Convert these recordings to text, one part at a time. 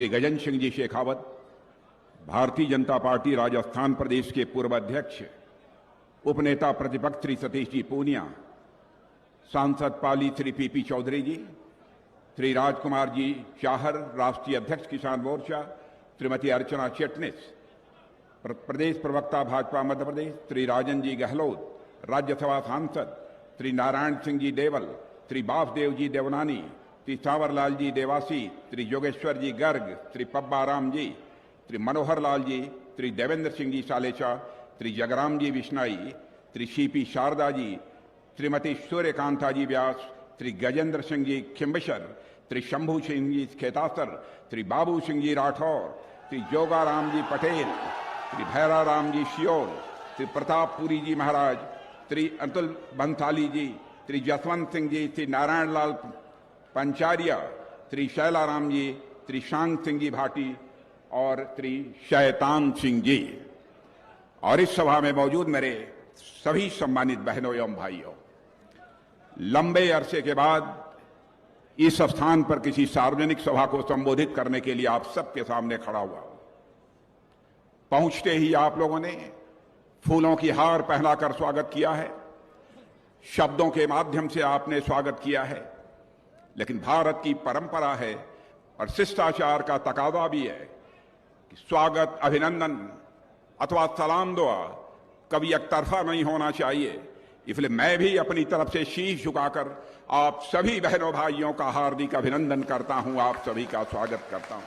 Gajendra Singh ji Shekhawat, Bharatiya Janata party Rajasthan प्रदेश के पूर्व अध्यक्ष, उपनेता प्रतिपक्ष श्री सतीश जी पूनिया, सांसद पाली श्री पीपी चौधरी जी, श्री राजकुमार जी चाहर, राष्ट्रीय अध्यक्ष किसान मोर्चा, श्रीमती अर्चना चिटनिस, प्रदेश प्रवक्ता भाजपा मध्य प्रदेश श्री राजन जी गहलोत, राज्यसभा सांसद श्री नारायण सिंह जी देवल, श्री बासदेव जी देवनानी, श्री सांवरलाल जी देवासी, श्री योगेश्वर जी गर्ग, श्री पब्बा राम जी, श्री मनोहर लाल जी, श्री देवेंद्र सिंह जी सालेचा, श्री जगराम जी विश्नाई, श्री सीपी शारदा जी, श्रीमती सूर्यकांता जी व्यास, श्री गजेंद्र सिंह जी खिम्बशर, श्री शंभू सिंह जी खेतासर, श्री बाबू सिंह जी राठौर, श्री जोगाराम जी पटेल, श्री भैरा राम जी शियोल, श्री प्रतापपुरी जी महाराज, श्री अतुल बंसाली जी, श्री जसवंत सिंह जी, श्री नारायण लाल पंचारिया, श्री शैलाराम जी, श्री शांग सिंह जी भाटी और श्री शैतान सिंह जी। और इस सभा में मौजूद मेरे सभी सम्मानित बहनों एवं भाइयों, लंबे अरसे के बाद इस स्थान पर किसी सार्वजनिक सभा को संबोधित करने के लिए आप सबके सामने खड़ा हुआ। पहुंचते ही आप लोगों ने फूलों की हार पहनाकर स्वागत किया है, शब्दों के माध्यम से आपने स्वागत किया है, लेकिन भारत की परंपरा है और शिष्टाचार का तकाजा भी है कि स्वागत, अभिनंदन अथवा सलाम दुआ कभी एक तरफा नहीं होना चाहिए। इसलिए मैं भी अपनी तरफ से शीश झुकाकर आप सभी बहनों भाइयों का हार्दिक अभिनंदन करता हूं, आप सभी का स्वागत करता हूं।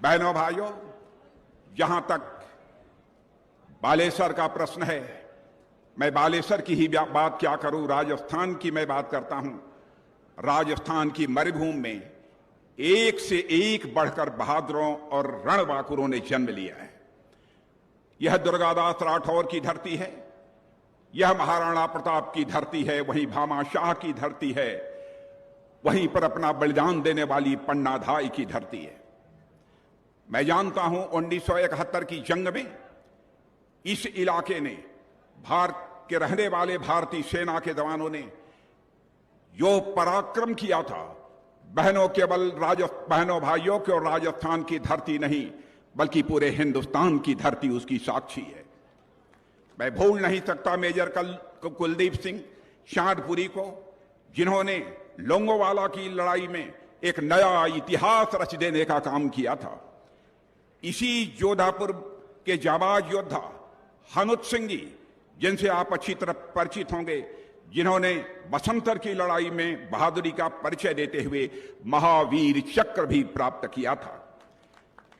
बहनों भाइयों, जहां तक बालेश्वर का प्रश्न है, मैं बालेश्वर की ही बात क्या करूं, राजस्थान की मैं बात करता हूं। राजस्थान की मरुभूमि में एक से एक बढ़कर बहादुरों और रणबांकुरों ने जन्म लिया है। यह दुर्गादास राठौर की धरती है, यह महाराणा प्रताप की धरती है, वहीं भामाशाह की धरती है, वहीं पर अपना बलिदान देने वाली पन्नाधाई की धरती है। मैं जानता हूं 1971 की जंग में इस इलाके ने, भारत के रहने वाले भारतीय सेना के जवानों ने जो पराक्रम किया था, बहनों भाइयों के और राजस्थान की धरती नहीं बल्कि पूरे हिंदुस्तान की धरती उसकी साक्षी है। मैं भूल नहीं सकता मेजर कुलदीप सिंह शांतपुरी को, जिन्होंने लोंगोवाला की लड़ाई में एक नया इतिहास रच देने का काम किया था। इसी जोधापुर के जाबाज योद्धा हनुत सिंह जी, जिनसे आप अच्छी तरह परिचित होंगे, जिन्होंने बसंतर की लड़ाई में बहादुरी का परिचय देते हुए महावीर चक्र भी प्राप्त किया था।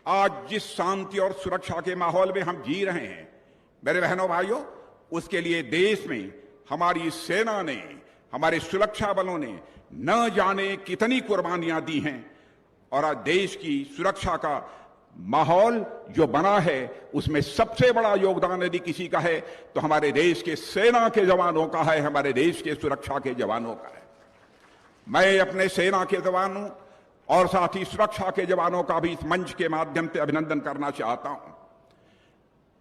आज जिस शांति और सुरक्षा के माहौल में हम जी रहे हैं मेरे बहनों भाइयों, उसके लिए देश में हमारी सेना ने, हमारे सुरक्षा बलों ने न जाने कितनी कुर्बानियां दी हैं। और आज देश की सुरक्षा का माहौल जो बना है, उसमें सबसे बड़ा योगदान यदि किसी का है तो हमारे देश के सेना के जवानों का है, हमारे देश के सुरक्षा के जवानों का है। मैं अपने सेना के जवानों और साथ ही सुरक्षा के जवानों का भी इस मंच के माध्यम से अभिनंदन करना चाहता हूं।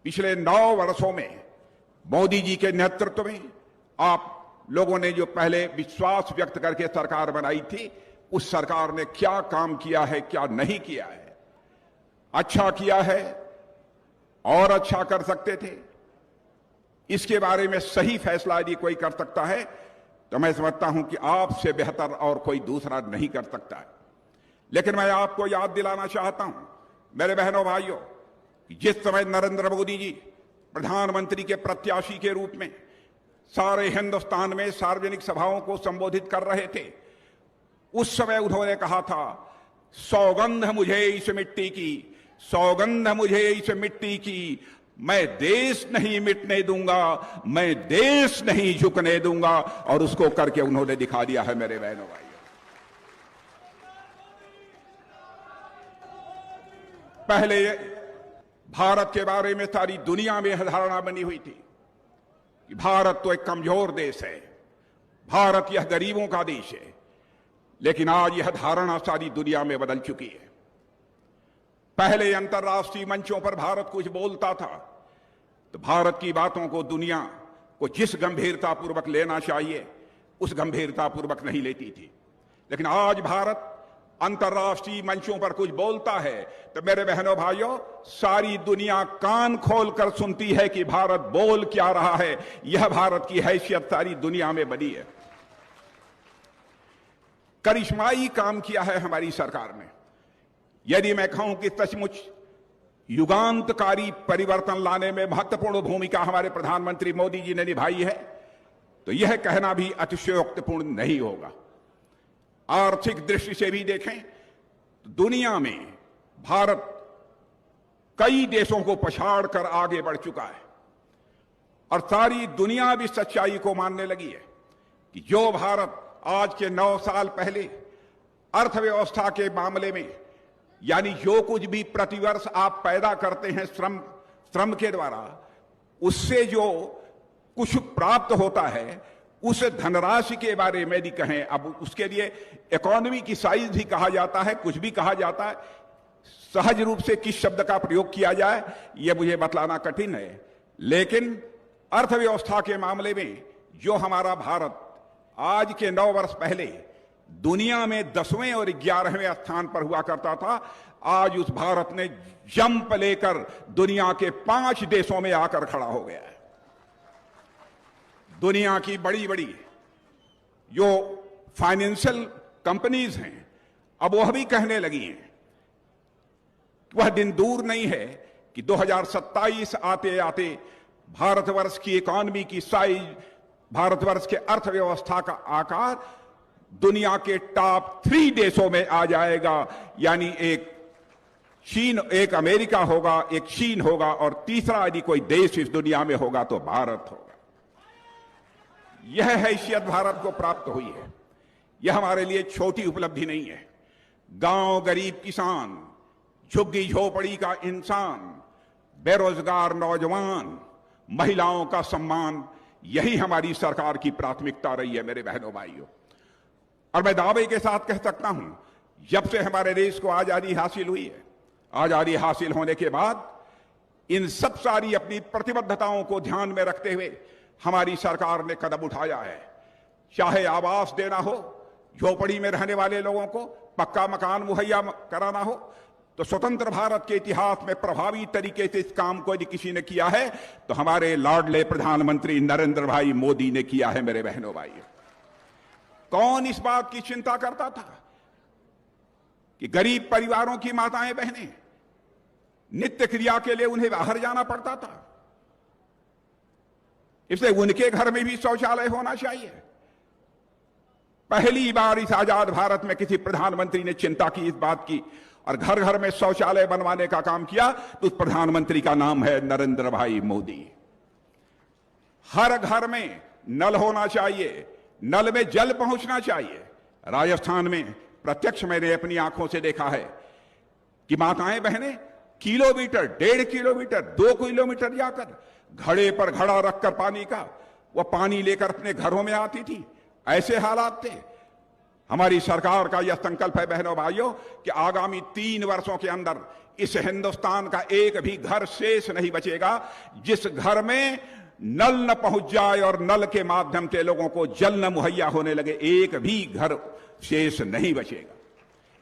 पिछले 9 वर्षों में मोदी जी के नेतृत्व में आप लोगों ने जो पहले विश्वास व्यक्त करके सरकार बनाई थी, उस सरकार ने क्या काम किया है, क्या नहीं किया है, अच्छा किया है और अच्छा कर सकते थे, इसके बारे में सही फैसला यदि कोई कर सकता है तो मैं समझता हूं कि आपसे बेहतर और कोई दूसरा नहीं कर सकता है। लेकिन मैं आपको याद दिलाना चाहता हूं मेरे बहनों भाइयों, जिस समय नरेंद्र मोदी जी प्रधानमंत्री के प्रत्याशी के रूप में सारे हिंदुस्तान में सार्वजनिक सभाओं को संबोधित कर रहे थे, उस समय उन्होंने कहा था, सौगंध मुझे इस मिट्टी की, सौगंध मुझे इस मिट्टी की, मैं देश नहीं मिटने दूंगा, मैं देश नहीं झुकने दूंगा। और उसको करके उन्होंने दिखा दिया है मेरे बहनों भाइयों। पहले भारत के बारे में सारी दुनिया में धारणा बनी हुई थी कि भारत तो एक कमजोर देश है, भारत यह गरीबों का देश है। लेकिन आज यह धारणा सारी दुनिया में बदल चुकी है। पहले अंतर्राष्ट्रीय मंचों पर भारत कुछ बोलता था तो भारत की बातों को दुनिया को जिस गंभीरतापूर्वक लेना चाहिए उस गंभीरतापूर्वक नहीं लेती थी। लेकिन आज भारत अंतर्राष्ट्रीय मंचों पर कुछ बोलता है तो मेरे बहनों भाइयों, सारी दुनिया कान खोलकर सुनती है कि भारत बोल क्या रहा है। यह भारत की हैसियत सारी दुनिया में बनी है। करिश्माई काम किया है हमारी सरकार ने। यदि मैं कहूं कि सचमुच युगांतकारी परिवर्तन लाने में महत्वपूर्ण भूमिका हमारे प्रधानमंत्री मोदी जी ने निभाई है, तो यह कहना भी अतिशयोक्तिपूर्ण नहीं होगा। आर्थिक दृष्टि से भी देखें तो दुनिया में भारत कई देशों को पछाड़ कर आगे बढ़ चुका है और सारी दुनिया भी सच्चाई को मानने लगी है कि जो भारत आज के 9 साल पहले अर्थव्यवस्था के मामले में, यानी जो कुछ भी प्रतिवर्ष आप पैदा करते हैं श्रम के द्वारा, उससे जो कुछ प्राप्त होता है, उस धनराशि के बारे में यदि कहें, अब उसके लिए इकोनॉमी की साइज भी कहा जाता है, कुछ भी कहा जाता है, सहज रूप से किस शब्द का प्रयोग किया जाए यह मुझे बतलाना कठिन है। लेकिन अर्थव्यवस्था के मामले में जो हमारा भारत आज के 9 वर्ष पहले दुनिया में 10वें और 11वें स्थान पर हुआ करता था, आज उस भारत ने जंप लेकर दुनिया के 5 देशों में आकर खड़ा हो गया है। दुनिया की बड़ी बड़ी जो फाइनेंशियल कंपनीज हैं, अब वह भी कहने लगी हैं, वह दिन दूर नहीं है कि 2027 आते आते भारतवर्ष की इकोनॉमी की साइज, भारतवर्ष के अर्थव्यवस्था का आकार दुनिया के टॉप 3 देशों में आ जाएगा। यानी एक चीन, एक अमेरिका होगा, एक चीन होगा और तीसरा यदि कोई देश इस दुनिया में होगा तो भारत होगा। यह हैसियत भारत को प्राप्त हुई है। यह हमारे लिए छोटी उपलब्धि नहीं है। गांव गरीब किसान, झुग्गी झोपड़ी का इंसान, बेरोजगार नौजवान, महिलाओं का सम्मान, यही हमारी सरकार की प्राथमिकता रही है मेरे बहनों भाइयों। और मैं दावे के साथ कह सकता हूं, जब से हमारे देश को आजादी हासिल हुई है, आजादी हासिल होने के बाद इन सब सारी अपनी प्रतिबद्धताओं को ध्यान में रखते हुए हमारी सरकार ने कदम उठाया है। चाहे आवास देना हो, झोपड़ी में रहने वाले लोगों को पक्का मकान मुहैया कराना हो, तो स्वतंत्र भारत के इतिहास में प्रभावी तरीके से इस काम को यदि किसी ने किया है तो हमारे लाडले प्रधानमंत्री नरेंद्र भाई मोदी ने किया है मेरे बहनों भाइयों। कौन इस बात की चिंता करता था कि गरीब परिवारों की माताएं बहनें नित्य क्रिया के लिए उन्हें बाहर जाना पड़ता था, इसलिए उनके घर में भी शौचालय होना चाहिए। पहली बार इस आजाद भारत में किसी प्रधानमंत्री ने चिंता की इस बात की और घर घर में शौचालय बनवाने का काम किया, तो उस प्रधानमंत्री का नाम है नरेंद्र भाई मोदी। हर घर में नल होना चाहिए, नल में जल पहुंचना चाहिए। राजस्थान में प्रत्यक्ष मैंने अपनी आंखों से देखा है कि माताएं बहनें किलोमीटर, 1.5 किलोमीटर, 2 किलोमीटर जाकर घड़े पर घड़ा रखकर पानी का वह पानी लेकर अपने घरों में आती थी। ऐसे हालात थे। हमारी सरकार का यह संकल्प है बहनों भाइयों कि आगामी 3 वर्षों के अंदर इस हिंदुस्तान का एक भी घर शेष नहीं बचेगा जिस घर में नल न पहुंच जाए और नल के माध्यम से लोगों को जल न मुहैया होने लगे। एक भी घर शेष नहीं बचेगा।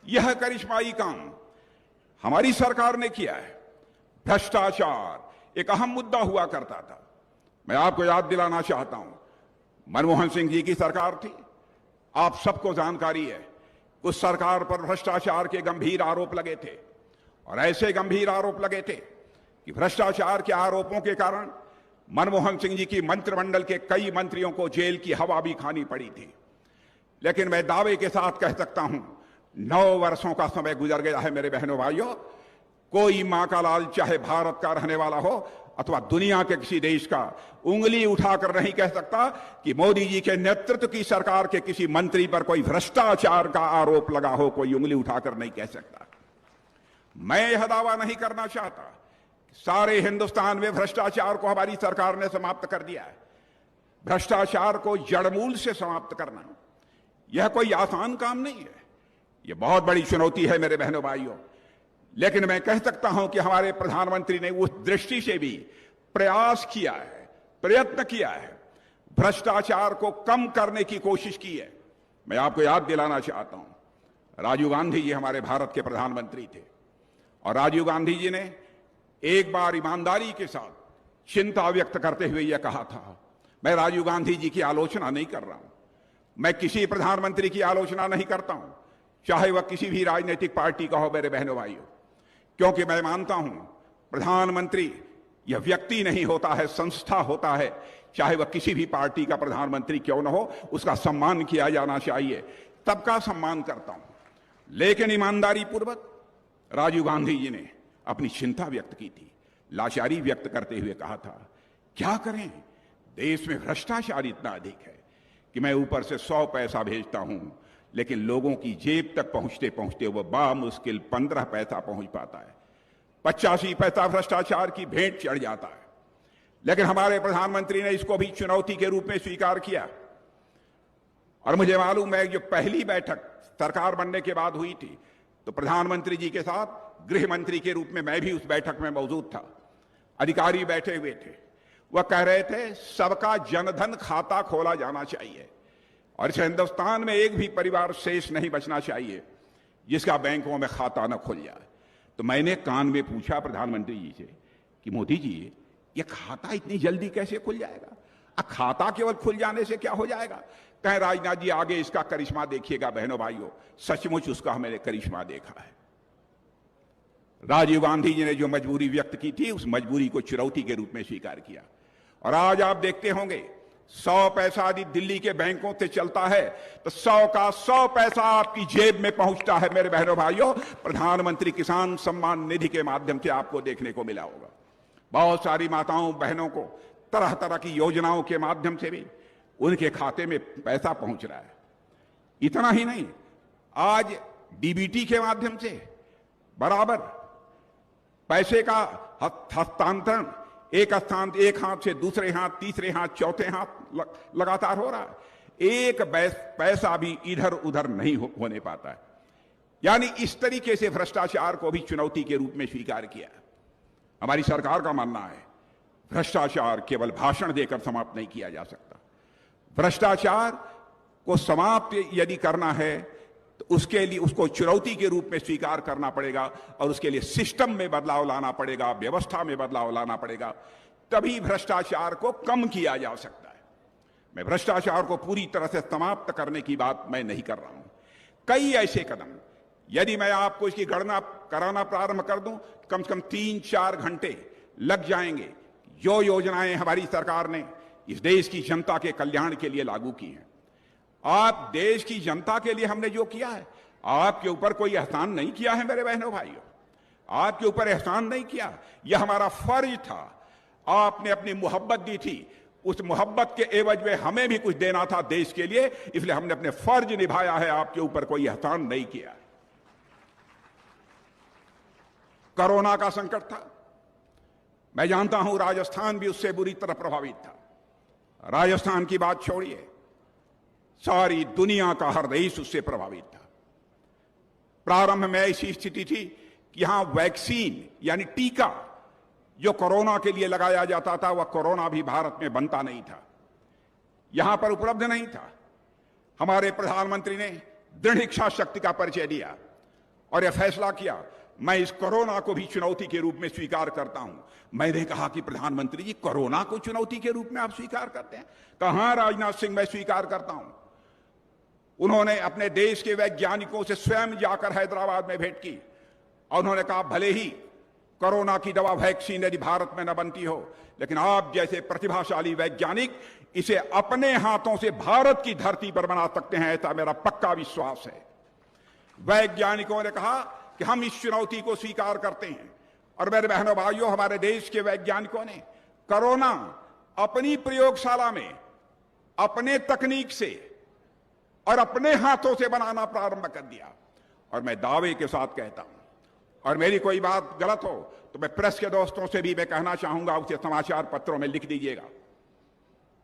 यह करिश्माई काम हमारी सरकार ने किया है। भ्रष्टाचार एक अहम मुद्दा हुआ करता था। मैं आपको याद दिलाना चाहता हूं, मनमोहन सिंह जी की सरकार थी, आप सबको जानकारी है। उस सरकार पर भ्रष्टाचार के गंभीर आरोप लगे थे और ऐसे गंभीर आरोप लगे थे कि भ्रष्टाचार के आरोपों के कारण मनमोहन सिंह जी की मंत्रिमंडल के कई मंत्रियों को जेल की हवा भी खानी पड़ी थी। लेकिन मैं दावे के साथ कह सकता हूं, 9 वर्षों का समय गुजर गया है मेरे बहनों भाइयों। कोई मां का लाल चाहे भारत का रहने वाला हो अथवा दुनिया के किसी देश का, उंगली उठाकर नहीं कह सकता कि मोदी जी के नेतृत्व की सरकार के किसी मंत्री पर कोई भ्रष्टाचार का आरोप लगा हो। कोई उंगली उठाकर नहीं कह सकता। मैं यह दावा नहीं करना चाहता, सारे हिंदुस्तान में भ्रष्टाचार को हमारी सरकार ने समाप्त कर दिया है। भ्रष्टाचार को जड़मूल से समाप्त करना यह कोई आसान काम नहीं है। यह बहुत बड़ी चुनौती है मेरे बहनों भाइयों। लेकिन मैं कह सकता हूं कि हमारे प्रधानमंत्री ने उस दृष्टि से भी प्रयास किया है, प्रयत्न किया है, भ्रष्टाचार को कम करने की कोशिश की है। मैं आपको याद दिलाना चाहता हूं, राजीव गांधी जी हमारे भारत के प्रधानमंत्री थे और राजीव गांधी जी ने एक बार ईमानदारी के साथ चिंता व्यक्त करते हुए यह कहा था, मैं राजीव गांधी जी की आलोचना नहीं कर रहा हूं, मैं किसी प्रधानमंत्री की आलोचना नहीं करता हूं, चाहे वह किसी भी राजनीतिक पार्टी का हो मेरे बहनों भाइयों, क्योंकि मैं मानता हूं प्रधानमंत्री यह व्यक्ति नहीं होता है, संस्था होता है। चाहे वह किसी भी पार्टी का प्रधानमंत्री क्यों न हो, उसका सम्मान किया जाना चाहिए, सबका सम्मान करता हूं। लेकिन ईमानदारी पूर्वक राजीव गांधी जी ने अपनी चिंता व्यक्त की थी, लाचारी व्यक्त करते हुए कहा था, क्या करें, देश में भ्रष्टाचार इतना अधिक है कि मैं ऊपर से 100 पैसा भेजता हूं, लेकिन लोगों की जेब तक पहुंचते पहुंचते वह बामुश्किल 15 पैसा पहुंच पाता है। 85 पैसा भ्रष्टाचार की भेंट चढ़ जाता है। लेकिन हमारे प्रधानमंत्री ने इसको भी चुनौती के रूप में स्वीकार किया। और मुझे मालूम है, जो पहली बैठक सरकार बनने के बाद हुई थी, तो प्रधानमंत्री जी के साथ गृह मंत्री के रूप में मैं भी उस बैठक में मौजूद था। अधिकारी बैठे हुए थे, वह कह रहे थे सबका जनधन खाता खोला जाना चाहिए और इस हिंदुस्तान में एक भी परिवार शेष नहीं बचना चाहिए जिसका बैंकों में खाता न खुल जाए। तो मैंने कान में पूछा प्रधानमंत्री जी से कि मोदी जी, ये खाता इतनी जल्दी कैसे खुल जाएगा? खाता केवल खुल जाने से क्या हो जाएगा? कहें राजनाथ जी, आगे इसका करिश्मा देखिएगा बहनों भाइयों। सचमुच उसका हमने करिश्मा देखा है। राजीव गांधी जी ने जो मजबूरी व्यक्त की थी, उस मजबूरी को चुनौती के रूप में स्वीकार किया। और आज आप देखते होंगे 100 पैसा यदि दिल्ली के बैंकों से चलता है तो 100 का 100 पैसा आपकी जेब में पहुंचता है मेरे बहनों भाइयों। प्रधानमंत्री किसान सम्मान निधि के माध्यम से आपको देखने को मिला होगा। बहुत सारी माताओं बहनों को तरह तरह की योजनाओं के माध्यम से भी उनके खाते में पैसा पहुंच रहा है। इतना ही नहीं, आज डीबीटी के माध्यम से बराबर पैसे का हस्तांतरण एक स्थान, एक हाथ से दूसरे हाथ, तीसरे हाथ, चौथे हाथ लगातार हो रहा है। एक पैसा भी इधर उधर नहीं होने पाता है। यानी इस तरीके से भ्रष्टाचार को भी चुनौती के रूप में स्वीकार किया। हमारी सरकार का मानना है भ्रष्टाचार केवल भाषण देकर समाप्त नहीं किया जा सकता। भ्रष्टाचार को समाप्त यदि करना है तो उसके लिए उसको चुनौती के रूप में स्वीकार करना पड़ेगा और उसके लिए सिस्टम में बदलाव लाना पड़ेगा, व्यवस्था में बदलाव लाना पड़ेगा, तभी भ्रष्टाचार को कम किया जा सकता है। मैं भ्रष्टाचार को पूरी तरह से समाप्त करने की बात मैं नहीं कर रहा हूं। कई ऐसे कदम, यदि मैं आपको इसकी गणना कराना प्रारंभ कर दूं, कम से कम 3-4 घंटे लग जाएंगे। जो योजनाएं हमारी सरकार ने इस देश की जनता के कल्याण के लिए लागू की हैं, आप देश की जनता के लिए हमने जो किया है, आपके ऊपर कोई एहसान नहीं किया है मेरे बहनों भाइयों, आपके ऊपर एहसान नहीं किया। यह हमारा फर्ज था। आपने अपनी मोहब्बत दी थी, उस मोहब्बत के एवज में हमें भी कुछ देना था देश के लिए, इसलिए हमने अपने फर्ज निभाया है। आपके ऊपर कोई एहसान नहीं किया। कोरोना का संकट था, मैं जानता हूं राजस्थान भी उससे बुरी तरह प्रभावित था। राजस्थान की बात छोड़िए, सारी दुनिया का हर देश उससे प्रभावित था। प्रारंभ में ऐसी स्थिति थी कि यहां वैक्सीन यानी टीका जो कोरोना के लिए लगाया जाता था, वह कोरोना भी भारत में बनता नहीं था, यहां पर उपलब्ध नहीं था। हमारे प्रधानमंत्री ने दृढ़ इच्छा शक्ति का परिचय दिया और यह फैसला किया, मैं इस कोरोना को भी चुनौती के रूप में स्वीकार करता हूं। मैंने कहा कि प्रधानमंत्री जी, कोरोना को चुनौती के रूप में आप स्वीकार करते हैं? कहां राजनाथ सिंह, मैं स्वीकार करता हूं। उन्होंने अपने देश के वैज्ञानिकों से स्वयं जाकर हैदराबाद में भेंट की और उन्होंने कहा, भले ही कोरोना की दवा वैक्सीन यदि भारत में न बनती हो, लेकिन आप जैसे प्रतिभाशाली वैज्ञानिक इसे अपने हाथों से भारत की धरती पर बना सकते हैं, ऐसा मेरा पक्का विश्वास है। वैज्ञानिकों ने कहा कि हम इस चुनौती को स्वीकार करते हैं। और मेरे बहनों भाइयों, हमारे देश के वैज्ञानिकों ने कोरोना अपनी प्रयोगशाला में अपने तकनीक से और अपने हाथों से बनाना प्रारंभ कर दिया। और मैं दावे के साथ कहता हूं, और मेरी कोई बात गलत हो तो मैं प्रेस के दोस्तों से भी मैं कहना चाहूंगा, उसे समाचार पत्रों में लिख दीजिएगा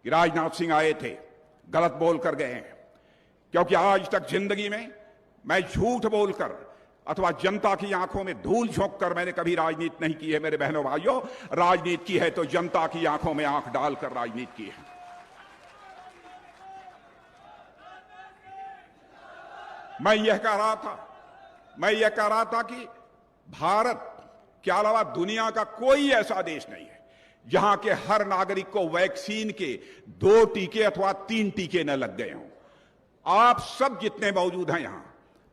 कि राजनाथ सिंह आए थे, गलत बोल कर गए हैं। क्योंकि आज तक जिंदगी में मैं झूठ बोलकर अथवा जनता की आंखों में धूल झोंक कर मैंने कभी राजनीति नहीं की है मेरे बहनों भाइयों। राजनीति की है तो जनता की आंखों में आंख डालकर राजनीति की है। मैं यह कह रहा था कि भारत के अलावा दुनिया का कोई ऐसा देश नहीं है जहां के हर नागरिक को वैक्सीन के 2 टीके अथवा 3 टीके न लग गए हों। आप सब जितने मौजूद हैं यहां,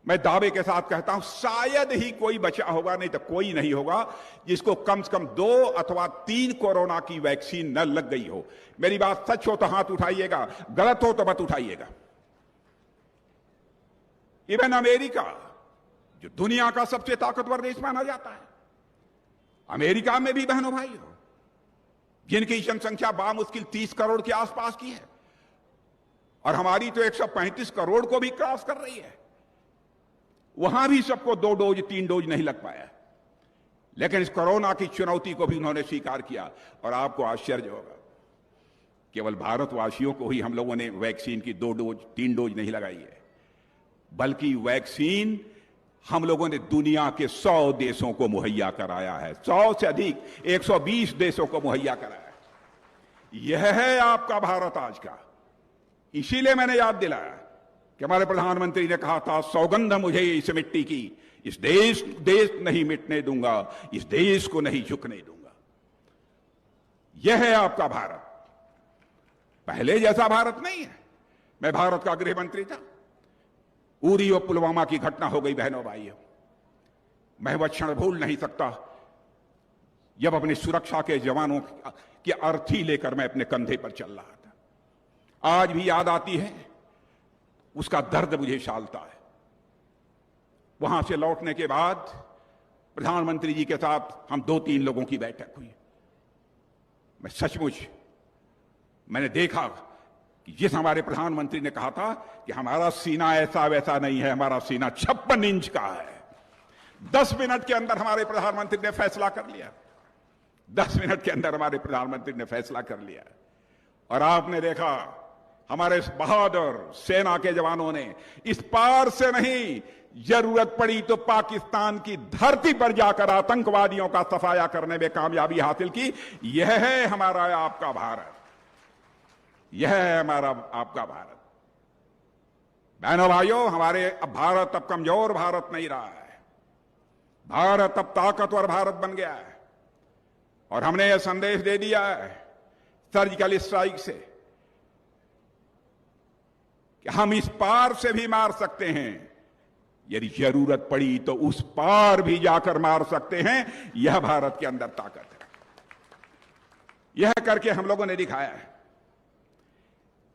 मैं दावे के साथ कहता हूं शायद ही कोई बचा होगा, नहीं तो कोई नहीं होगा जिसको कम से कम 2 अथवा 3 कोरोना की वैक्सीन न लग गई हो। मेरी बात सच हो तो हाथ उठाइएगा, गलत हो तो मत उठाइएगा। इवन अमेरिका, जो दुनिया का सबसे ताकतवर देश माना जाता है, अमेरिका में भी बहनों भाई हो, जिनकी जनसंख्या बामुश्किल 30 करोड़ के आसपास की है, और हमारी तो 135 करोड़ को भी क्रॉस कर रही है, वहां भी सबको 2 डोज 3 डोज नहीं लग पाया। लेकिन इस कोरोना की चुनौती को भी उन्होंने स्वीकार किया। और आपको आश्चर्य होगा, केवल भारतवासियों को ही हम लोगों ने वैक्सीन की 2 डोज 3 डोज नहीं लगाई है, बल्कि वैक्सीन हम लोगों ने दुनिया के 100 देशों को मुहैया कराया है। 100 से अधिक 120 देशों को मुहैया कराया है। यह है आपका भारत आज का। इसीलिए मैंने याद दिलाया कि हमारे प्रधानमंत्री ने कहा था, सौगंध मुझे इस मिट्टी की, इस देश नहीं मिटने दूंगा, इस देश को नहीं झुकने दूंगा। यह है आपका भारत। पहले जैसा भारत नहीं है। मैं भारत का गृह मंत्री था, उरी और पुलवामा की घटना हो गई बहनों भाइयों, मैं वह क्षण भूल नहीं सकता जब अपनी सुरक्षा के जवानों की अर्थी लेकर मैं अपने कंधे पर चल रहा था। आज भी याद आती है, उसका दर्द मुझे शालता है। वहां से लौटने के बाद प्रधानमंत्री जी के साथ हम 2-3 लोगों की बैठक हुई। मैं सचमुच मैंने देखा कि जिस हमारे प्रधानमंत्री ने कहा था कि हमारा सीना ऐसा वैसा नहीं है, हमारा सीना 56 इंच का है, 10 मिनट के अंदर हमारे प्रधानमंत्री ने फैसला कर लिया। 10 मिनट के अंदर हमारे प्रधानमंत्री ने फैसला कर लिया। और आपने देखा हमारे बहादुर सेना के जवानों ने इस पार से नहीं, जरूरत पड़ी तो पाकिस्तान की धरती पर जाकर आतंकवादियों का सफाया करने में कामयाबी हासिल की। यह है हमारा आपका भारत, यह है हमारा आपका भारत। बहनों भाइयों, हमारे अब भारत अब कमजोर भारत नहीं रहा है, भारत अब ताकतवर भारत बन गया है। और हमने यह संदेश दे दिया है सर्जिकल स्ट्राइक से कि हम इस पार से भी मार सकते हैं, यदि जरूरत पड़ी तो उस पार भी जाकर मार सकते हैं। यह भारत के अंदर ताकत है। यह करके हम लोगों ने दिखाया है।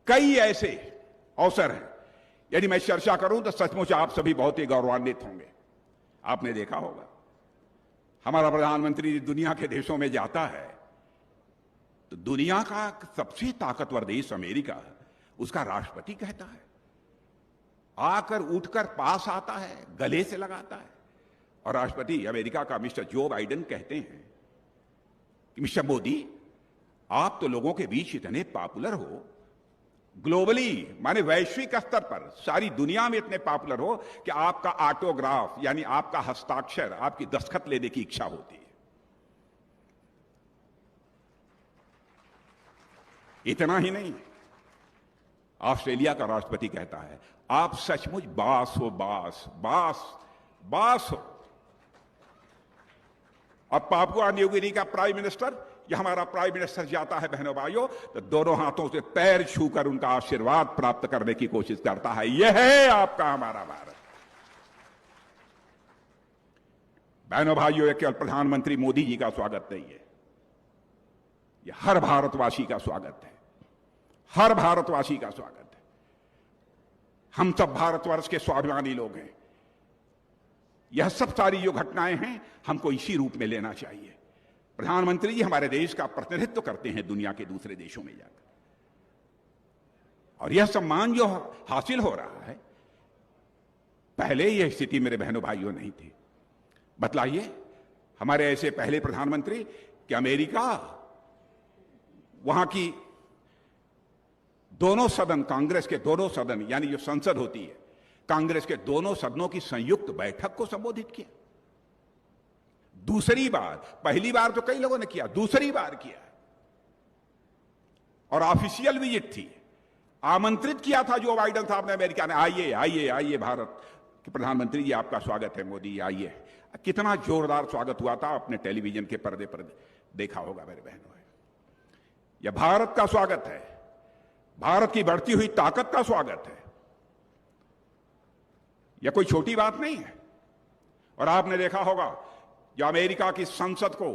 कई ऐसे अवसर हैं, यदि मैं चर्चा करूं तो सचमुच आप सभी बहुत ही गौरवान्वित होंगे। आपने देखा होगा हमारा प्रधानमंत्री दुनिया के देशों में जाता है तो दुनिया का सबसे ताकतवर देश अमेरिका, उसका राष्ट्रपति कहता है, आकर उठकर पास आता है, गले से लगाता है। और राष्ट्रपति अमेरिका का मिस्टर जो बाइडेन कहते हैं कि मिस्टर मोदी, आप तो लोगों के बीच इतने पॉपुलर हो, ग्लोबली माने वैश्विक स्तर पर सारी दुनिया में इतने पॉपुलर हो कि आपका ऑटोग्राफ यानी आपका हस्ताक्षर, आपकी दस्तखत लेने की इच्छा होती है। इतना ही नहीं, ऑस्ट्रेलिया का राष्ट्रपति कहता है, आप सचमुच बास हो, बास हो। और पापुआ न्यू गिनी का प्राइम मिनिस्टर या हमारा प्राइम मिनिस्टर जाता है बहनों भाइयों, तो दोनों हाथों से पैर छूकर उनका आशीर्वाद प्राप्त करने की कोशिश करता है। यह है आपका हमारा भारत। बहनों भाइयों, यह केवल प्रधानमंत्री मोदी जी का स्वागत नहीं है, यह हर भारतवासी का स्वागत है, हर भारतवासी का स्वागत है। हम सब भारतवर्ष के स्वाभिमानी लोग हैं। यह सब सारी जो घटनाएं हैं हमको इसी रूप में लेना चाहिए। प्रधानमंत्री जी हमारे देश का प्रतिनिधित्व करते हैं दुनिया के दूसरे देशों में जाकर, और यह सम्मान जो हासिल हो रहा है, पहले यह स्थिति मेरे बहनों भाइयों नहीं थी। बतलाइए हमारे ऐसे पहले प्रधानमंत्री कि अमेरिका, वहां की दोनों सदन, कांग्रेस के दोनों सदन यानी जो संसद होती है, कांग्रेस के दोनों सदनों की संयुक्त बैठक को संबोधित किया। दूसरी बार, पहली बार तो कई लोगों ने किया, दूसरी बार किया। और ऑफिशियल विजिट थी, आमंत्रित किया था जो बाइडेन साहब ने अमेरिका ने, आइए आइए आइए भारत, कि प्रधानमंत्री जी आपका स्वागत है, मोदी आइए। कितना जोरदार स्वागत हुआ था, अपने टेलीविजन के पर्दे पर देखा होगा मेरे बहनों। यह भारत का स्वागत है, भारत की बढ़ती हुई ताकत का स्वागत है। यह कोई छोटी बात नहीं है। और आपने देखा होगा जो अमेरिका की संसद को,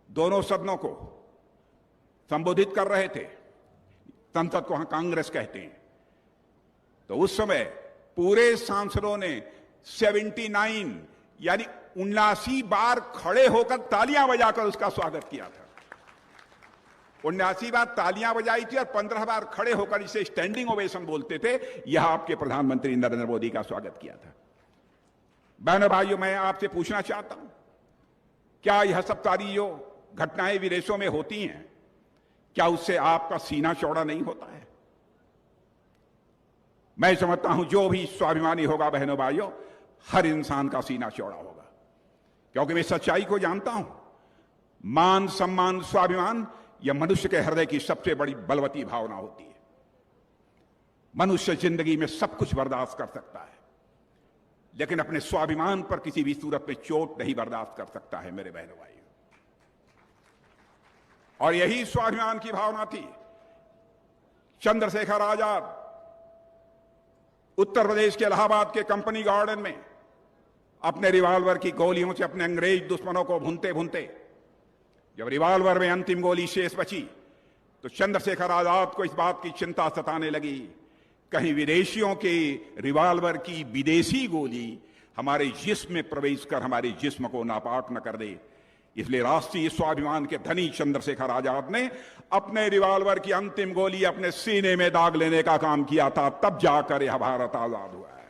दोनों सदनों को संबोधित कर रहे थे, संसद को कांग्रेस कहते हैं, तो उस समय पूरे सांसदों ने 79 यानी 79 बार खड़े होकर तालियां बजाकर उसका स्वागत किया था। 79 बार तालियां बजाई थी और 15 बार खड़े होकर इसे स्टैंडिंग ओवेशन बोलते थे। यह आपके प्रधानमंत्री नरेंद्र मोदी का स्वागत किया था। बहनों भाइयों, मैं आपसे पूछना चाहता हूं, क्या यह सब सारी जो घटनाएं विदेशों में होती हैं, क्या उससे आपका सीना चौड़ा नहीं होता है? मैं समझता हूं जो भी स्वाभिमानी होगा बहनों भाइयों, हर इंसान का सीना चौड़ा होगा, क्योंकि मैं सच्चाई को जानता हूं। मान, सम्मान, स्वाभिमान यह मनुष्य के हृदय की सबसे बड़ी बलवती भावना होती है। मनुष्य जिंदगी में सब कुछ बर्दाश्त कर सकता है, लेकिन अपने स्वाभिमान पर किसी भी सूरत में चोट नहीं बर्दाश्त कर सकता है मेरे बहनों भाइयों। और यही स्वाभिमान की भावना थी। चंद्रशेखर आजाद उत्तर प्रदेश के इलाहाबाद के कंपनी गार्डन में अपने रिवॉल्वर की गोलियों से अपने अंग्रेज दुश्मनों को भूनते भूनते, जब रिवॉल्वर में अंतिम गोली शेष बची, तो चंद्रशेखर आजाद को इस बात की चिंता सताने लगी, कहीं विदेशियों के रिवॉल्वर की विदेशी गोली हमारे जिस्म में प्रवेश कर हमारे जिस्म को नापाक न कर दे। इसलिए राष्ट्रीय स्वाभिमान के धनी चंद्रशेखर आजाद ने अपने रिवॉल्वर की अंतिम गोली अपने सीने में दाग लेने का काम किया था। तब जाकर यह भारत आजाद हुआ है,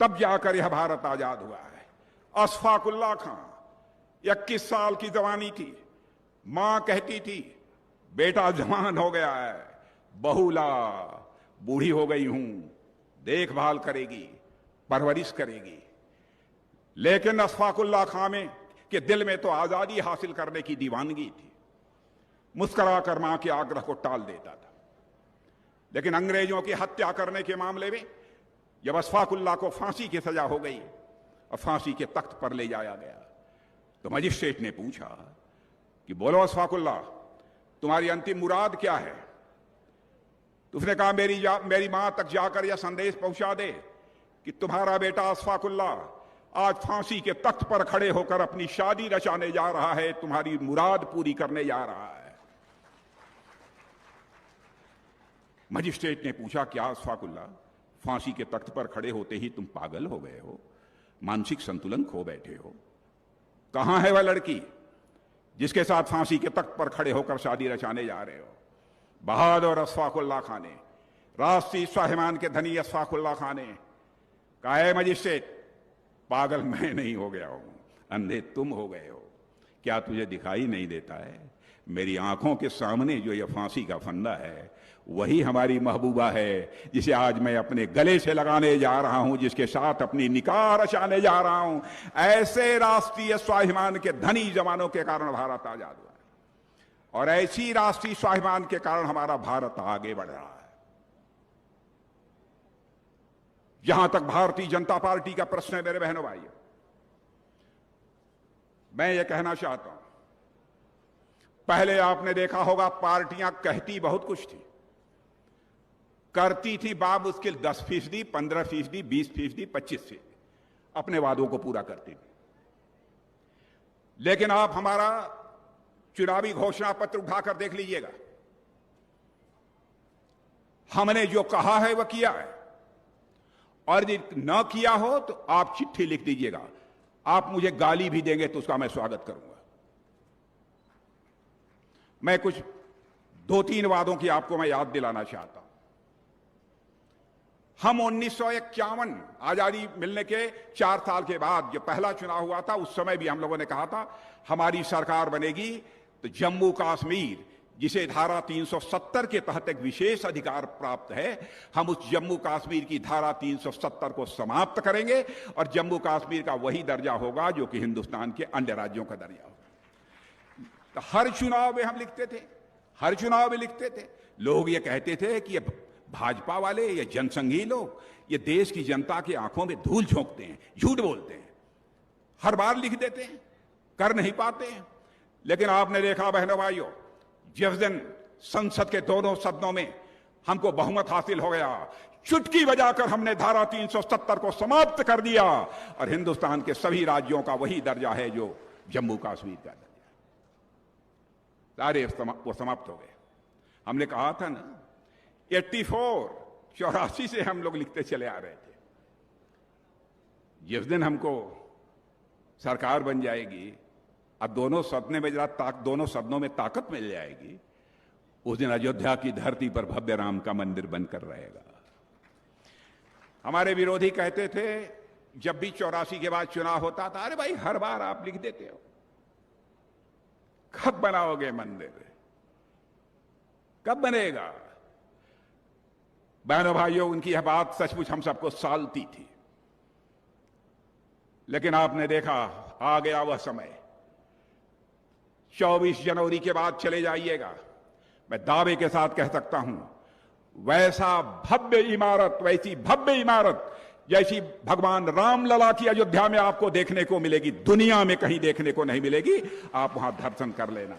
तब जाकर यह भारत आजाद हुआ है। अशफाक उल्लाह खां 21 साल की जवानी थी। मां कहती थी, बेटा जवान हो गया है, बहुला बूढ़ी हो गई हूं, देखभाल करेगी, परवरिश करेगी। लेकिन अशफाक उल्लाह खां में के दिल में तो आजादी हासिल करने की दीवानगी थी। मुस्कुराकर मां के आग्रह को टाल देता था। लेकिन अंग्रेजों की हत्या करने के मामले में जब अशफाक उल्लाह को फांसी की सजा हो गई और फांसी के तख्त पर ले जाया गया, तो मजिस्ट्रेट ने पूछा कि बोलो अशफाक उल्लाह, तुम्हारी अंतिम मुराद क्या है? तो उसने कहा, मेरी मां तक जाकर यह संदेश पहुंचा दे कि तुम्हारा बेटा अशफाक उल्लाह आज फांसी के तख्त पर खड़े होकर अपनी शादी रचाने जा रहा है, तुम्हारी मुराद पूरी करने जा रहा है। मजिस्ट्रेट ने पूछा, क्या अशफाक उल्लाह, फांसी के तख्त पर खड़े होते ही तुम पागल हो गए हो, मानसिक संतुलन खो बैठे हो? कहां है वह लड़की जिसके साथ फांसी के तख्त पर खड़े होकर शादी रचाने जा रहे हो? बहादुर अशफाक उल्लाह खां ने, राष्ट्रीय स्वाभिमान के धनी अशफाक उल्लाह खां ने कहा, है मजिस्ट्रेट, पागल मैं नहीं हो गया हूं, अंधे तुम हो गए हो। क्या तुझे दिखाई नहीं देता है? मेरी आंखों के सामने जो यह फांसी का फंदा है, वही हमारी महबूबा है, जिसे आज मैं अपने गले से लगाने जा रहा हूं, जिसके साथ अपनी निकाह रचाने जा रहा हूं। ऐसे राष्ट्रीय स्वाभिमान के धनी जवानों के कारण भारत आजाद हुआ है, और ऐसी राष्ट्रीय स्वाभिमान के कारण हमारा भारत आगे बढ़ रहा है। जहां तक भारतीय जनता पार्टी का प्रश्न है मेरे बहनों भाइयों, मैं ये कहना चाहता हूं, पहले आपने देखा होगा पार्टियां कहती बहुत कुछ थी, करती थी बामुश्किल 10%, 15%, 20%, 25%, अपने वादों को पूरा करती थी। लेकिन आप हमारा चुनावी घोषणा पत्र उठाकर देख लीजिएगा, हमने जो कहा है वह किया है, और यदि न किया हो तो आप चिट्ठी लिख दीजिएगा। आप मुझे गाली भी देंगे तो उसका मैं स्वागत करूंगा। मैं कुछ 2-3 वादों की आपको मैं याद दिलाना चाहता हूं। हम 1951 आजादी मिलने के 4 साल के बाद जो पहला चुनाव हुआ था, उस समय भी हम लोगों ने कहा था हमारी सरकार बनेगी तो जम्मू कश्मीर, जिसे धारा 370 के तहत एक विशेष अधिकार प्राप्त है, हम उस जम्मू कश्मीर की धारा 370 को समाप्त करेंगे और जम्मू कश्मीर का वही दर्जा होगा जो कि हिंदुस्तान के अन्य राज्यों का दर्जा होगा। तो हर चुनाव में हम लिखते थे, हर चुनाव में लिखते थे। लोग ये कहते थे कि ये भाजपा वाले या जनसंघी लोग ये देश की जनता की आंखों में धूल झोंकते हैं, झूठ बोलते हैं, हर बार लिख देते हैं, कर नहीं पाते हैं। लेकिन आपने देखा बहनों भाइयों, जिस दिन संसद के दोनों सदनों में हमको बहुमत हासिल हो गया, चुटकी बजाकर हमने धारा 370 को समाप्त कर दिया और हिंदुस्तान के सभी राज्यों का वही दर्जा है जो जम्मू कश्मीर का दर्जा, सारे वो समाप्त हो गए। हमने कहा था ना 84 से हम लोग लिखते चले आ रहे थे, जिस दिन हमको सरकार बन जाएगी और दोनों सदनों में ताकत मिल जाएगी, उस दिन अयोध्या की धरती पर भव्य राम का मंदिर बनकर रहेगा। हमारे विरोधी कहते थे जब भी 84 के बाद चुनाव होता था, अरे भाई हर बार आप लिख देते हो, कब बनाओगे मंदिर, कब बनेगा? बहनों भाइयों, उनकी यह बात सचमुच हम सबको सालती थी। लेकिन आपने देखा आ गया वह समय, 24 जनवरी के बाद चले जाइएगा, मैं दावे के साथ कह सकता हूं, वैसी भव्य इमारत जैसी भगवान रामलला की अयोध्या में आपको देखने को मिलेगी, दुनिया में कहीं देखने को नहीं मिलेगी। आप वहां दर्शन कर लेना।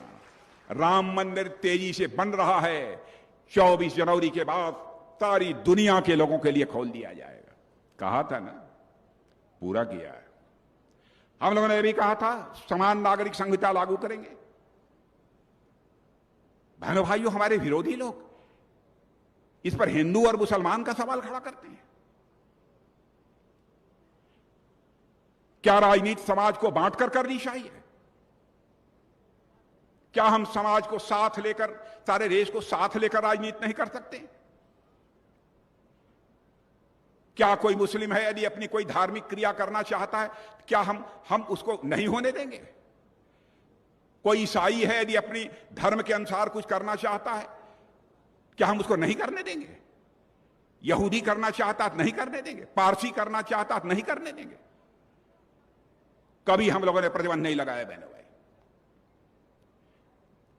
राम मंदिर तेजी से बन रहा है, 24 जनवरी के बाद सारी दुनिया के लोगों के लिए खोल दिया जाएगा। कहा था ना, पूरा किया है। हम लोगों ने भी कहा था समान नागरिक संहिता लागू करेंगे। बहनों भाइयों, हमारे विरोधी लोग इस पर हिंदू और मुसलमान का सवाल खड़ा करते हैं। क्या राजनीति समाज को बांटकर करनी चाहिए? क्या हम समाज को साथ लेकर, सारे देश को साथ लेकर राजनीति नहीं कर सकते? क्या कोई मुस्लिम है यदि अपनी कोई धार्मिक क्रिया करना चाहता है, क्या हम उसको नहीं होने देंगे? कोई ईसाई है यदि अपनी धर्म के अनुसार कुछ करना चाहता है, क्या हम उसको नहीं करने देंगे? यहूदी करना चाहता है नहीं करने देंगे? पारसी करना चाहता है नहीं करने देंगे? कभी हम लोगों ने प्रतिबंध नहीं लगाया। बहनों भाई,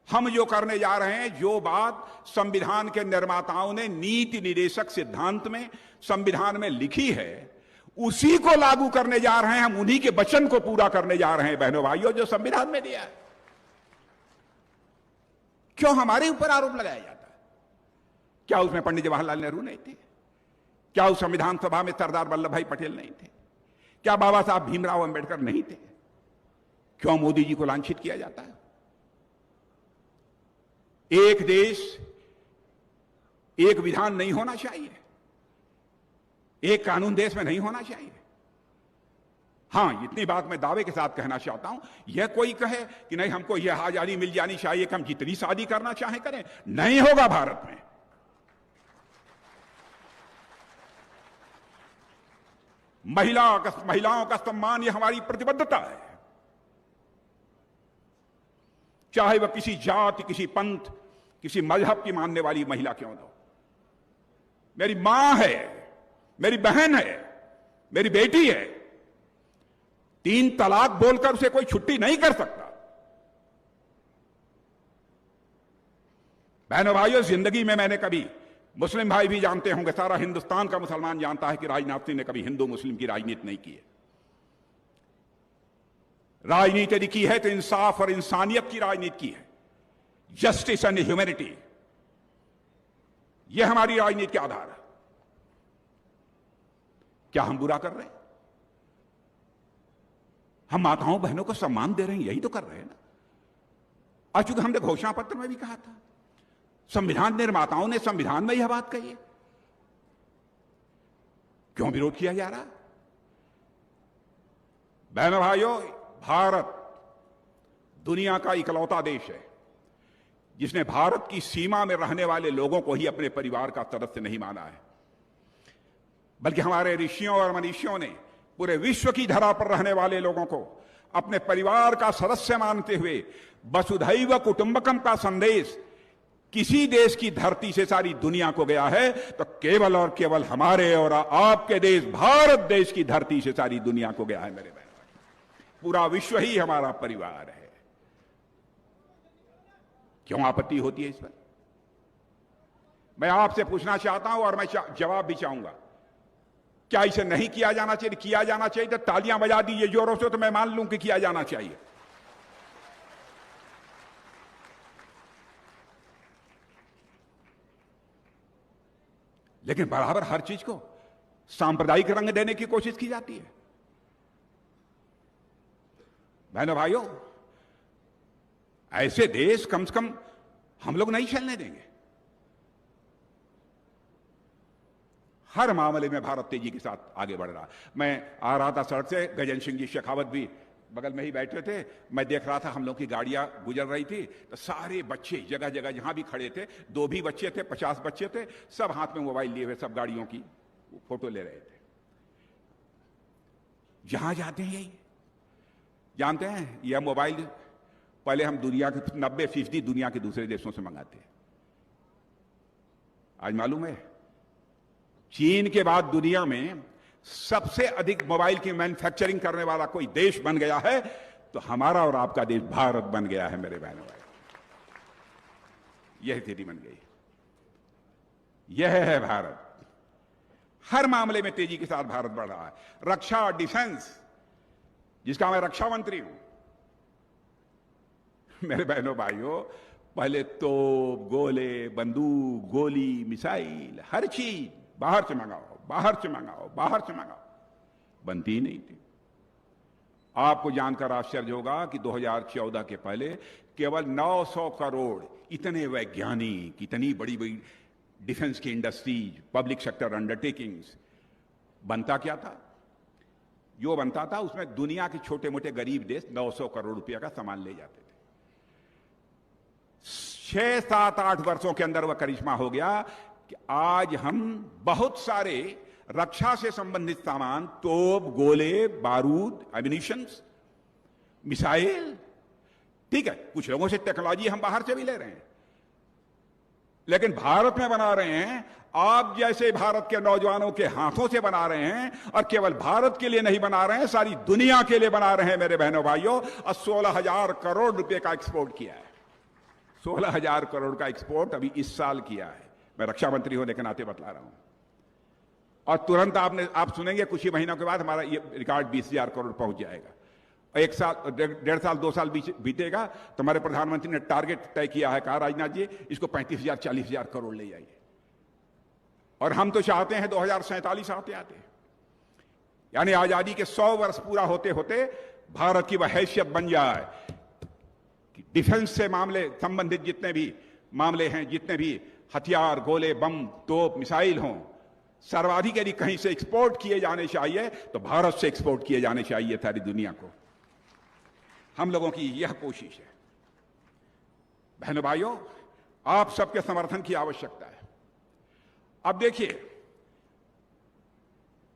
हम जो करने जा रहे हैं, जो बात संविधान के निर्माताओं ने नीति निर्देशक सिद्धांत में संविधान में लिखी है, उसी को लागू करने जा रहे हैं। हम उन्हीं के वचन को पूरा करने जा रहे हैं बहनों भाइयों, जो संविधान में दिया है। क्यों हमारे ऊपर आरोप लगाया जाता है? क्या उसमें पंडित जवाहरलाल नेहरू नहीं थे? क्या उस संविधान सभा में सरदार वल्लभ भाई पटेल नहीं थे? क्या बाबा साहब भीमराव अंबेडकर नहीं थे? क्यों मोदी जी को लांछित किया जाता है? एक देश एक विधान नहीं होना चाहिए, एक कानून देश में नहीं होना चाहिए। हां, इतनी बात मैं दावे के साथ कहना चाहता हूं, यह कोई कहे कि नहीं हमको यह आजादी मिल जानी चाहिए कि हम जितनी शादी करना चाहें करें, नहीं होगा भारत में। महिलाओं का सम्मान यह हमारी प्रतिबद्धता है, चाहे वह किसी जाति, किसी पंथ, किसी मजहब की मानने वाली महिला क्यों न हो। मेरी मां है, मेरी बहन है, मेरी बेटी है, 3 तलाक बोलकर उसे कोई छुट्टी नहीं कर सकता। बहनों भाइयों, जिंदगी में मैंने कभी, मुस्लिम भाई भी जानते होंगे, सारा हिंदुस्तान का मुसलमान जानता है कि राजनाथ सिंह ने कभी हिंदू मुस्लिम की राजनीति नहीं की है। राजनीति यदि की है तो इंसाफ और इंसानियत की राजनीति की है, जस्टिस एंड ह्यूमैनिटी, यह हमारी राजनीति के आधार है। क्या हम बुरा कर रहे हैं? हम माताओं बहनों को सम्मान दे रहे हैं, यही तो कर रहे हैं ना। आज चूंकि हमने घोषणा पत्र में भी कहा था, संविधान निर्माताओं ने संविधान में यह बात कही है, क्यों विरोध किया जा रहा? बहनों भाइयों, भारत दुनिया का इकलौता देश है जिसने भारत की सीमा में रहने वाले लोगों को ही अपने परिवार का सदस्य नहीं माना है, बल्कि हमारे ऋषियों और मनीषियों ने पूरे विश्व की धरा पर रहने वाले लोगों को अपने परिवार का सदस्य मानते हुए वसुधैव कुटुंबकम का संदेश किसी देश की धरती से सारी दुनिया को गया है तो केवल और केवल हमारे और आपके देश भारत देश की धरती से सारी दुनिया को गया है। मेरे बहन, पूरा विश्व ही हमारा परिवार है। क्यों आपत्ति होती है इस पर? मैं आपसे पूछना चाहता हूं और मैं जवाब भी चाहूंगा, क्या इसे नहीं किया जाना चाहिए? किया जाना चाहिए तो तालियां बजा दीजिए जोरों से, तो मैं मान लूं कि किया जाना चाहिए। लेकिन बराबर हर चीज को सांप्रदायिक रंग देने की कोशिश की जाती है। बहनों भाइयों, ऐसे देश कम से कम हम लोग नहीं चलने देंगे। हर मामले में भारत तेजी के साथ आगे बढ़ रहा। मैं आ रहा था सड़क से, गजेंद्र सिंह जी शेखावत भी बगल में ही बैठे थे। मैं देख रहा था हम लोग की गाड़ियां गुजर रही थी, तो सारे बच्चे जगह जगह जहां भी खड़े थे, 2 भी बच्चे थे, 50 बच्चे थे, सब हाथ में मोबाइल लिए हुए, सब गाड़ियों की फोटो ले रहे थे। जहां जाते हैं यही जानते हैं, यह मोबाइल पहले हम दुनिया के 90% दुनिया के दूसरे देशों से मंगाते हैं। आज मालूम है चीन के बाद दुनिया में सबसे अधिक मोबाइल की मैन्युफैक्चरिंग करने वाला कोई देश बन गया है तो हमारा और आपका देश भारत बन गया है मेरे बहनों भाई। यह स्थिति बन गई, यह है भारत। हर मामले में तेजी के साथ भारत बढ़ रहा है। रक्षा और डिफेंस, जिसका मैं रक्षा मंत्री हूं, मेरे बहनों भाइयों, पहले तोप, गोले, बंदूक, गोली, मिसाइल, हर चीज बाहर से मंगाओ, बाहर से मंगाओ, बाहर से मंगाओ, बनती ही नहीं थी। आपको जानकर आश्चर्य होगा कि 2014 के पहले केवल 900 करोड़ इतने वैज्ञानिक, इतनी बड़ी बड़ी डिफेंस की इंडस्ट्रीज, पब्लिक सेक्टर अंडरटेकिंग्स, बनता क्या था? जो बनता था उसमें दुनिया के छोटे मोटे गरीब देश 900 करोड़ रुपया का सामान ले जाते थे। 6, 7, 8 वर्षों के अंदर वह करिश्मा हो गया कि आज हम बहुत सारे रक्षा से संबंधित सामान, तोप, गोले, बारूद, एमिनिशंस, मिसाइल, ठीक है, कुछ लोगों से टेक्नोलॉजी हम बाहर से भी ले रहे हैं, लेकिन भारत में बना रहे हैं। आप जैसे भारत के नौजवानों के हाथों से बना रहे हैं, और केवल भारत के लिए नहीं बना रहे हैं, सारी दुनिया के लिए बना रहे हैं मेरे बहनों भाइयों। और 16,000 करोड़ रुपए का एक्सपोर्ट किया है। 16,000 करोड़ का एक्सपोर्ट अभी इस साल किया है। मैं रक्षा मंत्री होने के नाते बतला रहा हूं। और तुरंत आप सुनेंगे कुछ ही महीनों के बाद हमारा ये रिकॉर्ड 20,000 करोड़ पहुंच जाएगा। 1 साल, 1.5 साल, 2 साल बीतेगा तो हमारे प्रधानमंत्री ने टारगेट तय किया है, कहा राजनाथ जी इसको 35,000, 40,000 करोड़ ले जाइए। और हम तो चाहते हैं 2047 आते आते, यानी आजादी के 100 वर्ष पूरा होते होते भारत की वह हैसियत बन जाए कि डिफेंस से मामले संबंधित जितने भी मामले हैं, जितने भी हथियार, गोले, बम, तोप, मिसाइल हों, सर्वाधिक यदि कहीं से एक्सपोर्ट किए जाने चाहिए तो भारत से एक्सपोर्ट किए जाने चाहिए सारी दुनिया को। हम लोगों की यह कोशिश है। बहनों भाइयों, आप सबके समर्थन की आवश्यकता है। अब देखिए,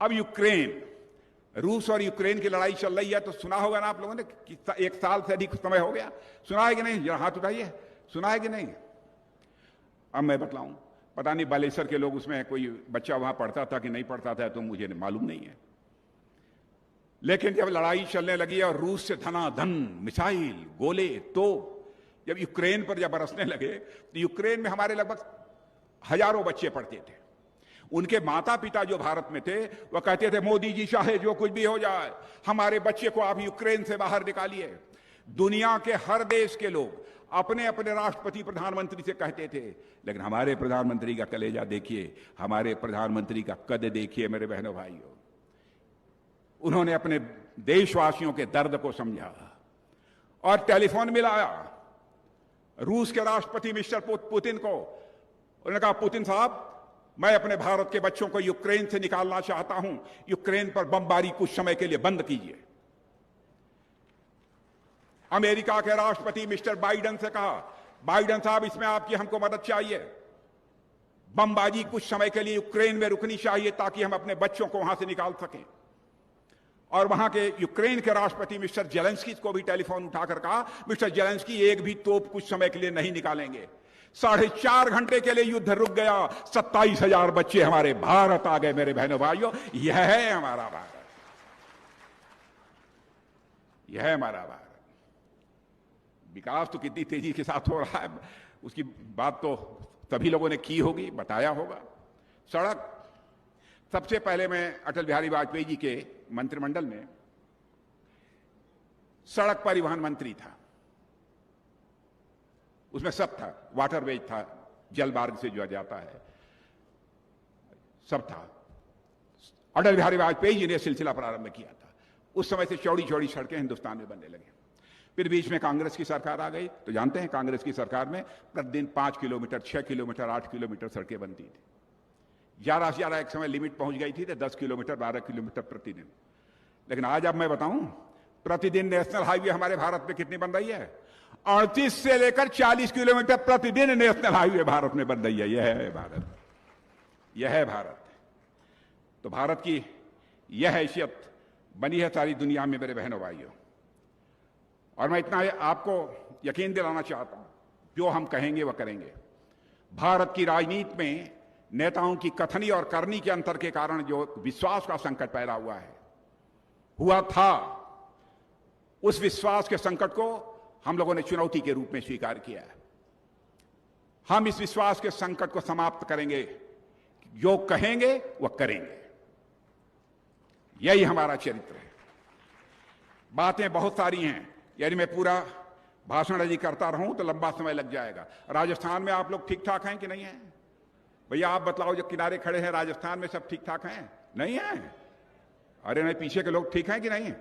अब यूक्रेन, रूस और यूक्रेन की लड़ाई चल रही है, तो सुना होगा ना आप लोगों ने कि 1 साल से अधिक समय हो गया। सुना है कि नहीं? जरा हाथ उठाइए, सुना है कि नहीं? अब मैं बतलाऊं, पता नहीं बालेश्वर के लोग, उसमें कोई बच्चा वहां पढ़ता था कि नहीं पढ़ता था, तो मुझे मालूम नहीं है। लेकिन जब लड़ाई चलने लगी और रूस से धनाधन मिसाइल, गोले, तो जब यूक्रेन पर जब बरसने लगे, तो यूक्रेन में हमारे लगभग हजारों बच्चे पढ़ते थे। उनके माता पिता जो भारत में थे, वह कहते थे मोदी जी चाहे जो कुछ भी हो जाए, हमारे बच्चे को आप यूक्रेन से बाहर निकालिए। दुनिया के हर देश के लोग अपने अपने राष्ट्रपति, प्रधानमंत्री से कहते थे, लेकिन हमारे प्रधानमंत्री का कलेजा देखिए, हमारे प्रधानमंत्री का कद देखिए मेरे बहनों भाइयों। उन्होंने अपने देशवासियों के दर्द को समझा और टेलीफोन मिलाया रूस के राष्ट्रपति मिस्टर पुतिन को। उन्होंने कहा, पुतिन साहब, मैं अपने भारत के बच्चों को यूक्रेन से निकालना चाहता हूं, यूक्रेन पर बमबारी कुछ समय के लिए बंद कीजिए। अमेरिका के राष्ट्रपति मिस्टर बाइडेन से कहा, बाइडेन साहब, इसमें आपकी हमको मदद चाहिए, बमबाजी कुछ समय के लिए यूक्रेन में रुकनी चाहिए ताकि हम अपने बच्चों को वहां से निकाल सकें। और वहां के यूक्रेन के राष्ट्रपति मिस्टर जेलेंस्की को भी टेलीफोन उठाकर कहा, मिस्टर जेलेंस्की, एक भी तोप कुछ समय के लिए नहीं निकालेंगे। 4.5 घंटे के लिए युद्ध रुक गया। 27,000 बच्चे हमारे भारत आ गए मेरे बहनों भाइयों। यह है हमारा भारत, यह है हमारा भारत। विकास तो कितनी तेजी के साथ हो रहा है, उसकी बात तो सभी लोगों ने की होगी, बताया होगा। सड़क, सबसे पहले मैं अटल बिहारी वाजपेयी जी के मंत्रिमंडल में सड़क परिवहन मंत्री था। उसमें सब था, वाटरवेज था, जल मार्ग से जो जाता है, सब था। अटल बिहारी वाजपेयी जी ने सिलसिला प्रारंभ किया था। उस समय से चौड़ी चौड़ी सड़कें हिंदुस्तान में बनने लगी। फिर बीच में कांग्रेस की सरकार आ गई, तो जानते हैं कांग्रेस की सरकार में प्रतिदिन 5 किलोमीटर, 6 किलोमीटर, 8 किलोमीटर सड़कें बनती थी। 11 से ज्यादा एक समय लिमिट पहुंच गई थी, तो 10 किलोमीटर, 12 किलोमीटर प्रतिदिन। लेकिन आज अब मैं बताऊं, प्रतिदिन नेशनल हाईवे हमारे भारत में कितनी बन रही है? 38 से लेकर 40 किलोमीटर प्रतिदिन नेशनल हाईवे भारत में बन रही है। यह है भारत, यह है भारत। तो भारत की यह हैसियत बनी है सारी दुनिया में मेरे बहनों भाइयों। और मैं इतना आपको यकीन दिलाना चाहता हूं, जो हम कहेंगे वह करेंगे। भारत की राजनीति में नेताओं की कथनी और करनी के अंतर के कारण जो विश्वास का संकट पैदा हुआ था, उस विश्वास के संकट को हम लोगों ने चुनौती के रूप में स्वीकार किया है। हम इस विश्वास के संकट को समाप्त करेंगे, जो कहेंगे वह करेंगे। यही हमारा चरित्र है। बातें बहुत सारी हैं, यानी मैं पूरा भाषण यदि करता रहूं तो लंबा समय लग जाएगा। राजस्थान में आप लोग ठीक ठाक हैं कि नहीं हैं? भैया आप बतलाओ, जो किनारे खड़े हैं राजस्थान में, सब ठीक ठाक हैं? नहीं है? अरे नहीं, पीछे के लोग ठीक हैं कि नहीं?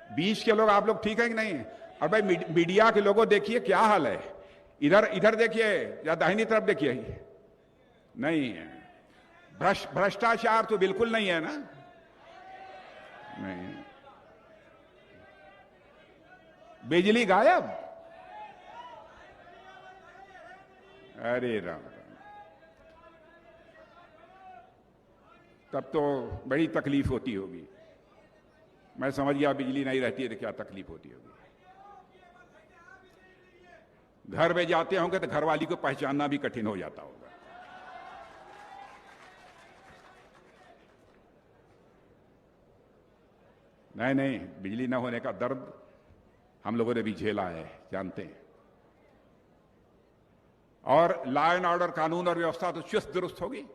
बीच के लोग आप लोग ठीक हैं कि नहीं? और भाई मीडिया के लोगों देखिए क्या हाल है। इधर इधर देखिए या दाहिनी तरफ देखिए, नहीं है। भ्रष्टाचार तो बिल्कुल नहीं है ना? नहीं। बिजली गायब? अरे राम, तब तो बड़ी तकलीफ होती होगी। मैं समझ गया बिजली नहीं रहती है तो क्या तकलीफ होती होगी। घर में जाते होंगे तो घरवाली को पहचानना भी कठिन हो जाता होगा। नहीं नहीं, बिजली न होने का दर्द हम लोगों ने भी झेला है, जानते हैं। और लॉ एंड ऑर्डर, कानून और व्यवस्था तो चुस्त दुरुस्त होगी,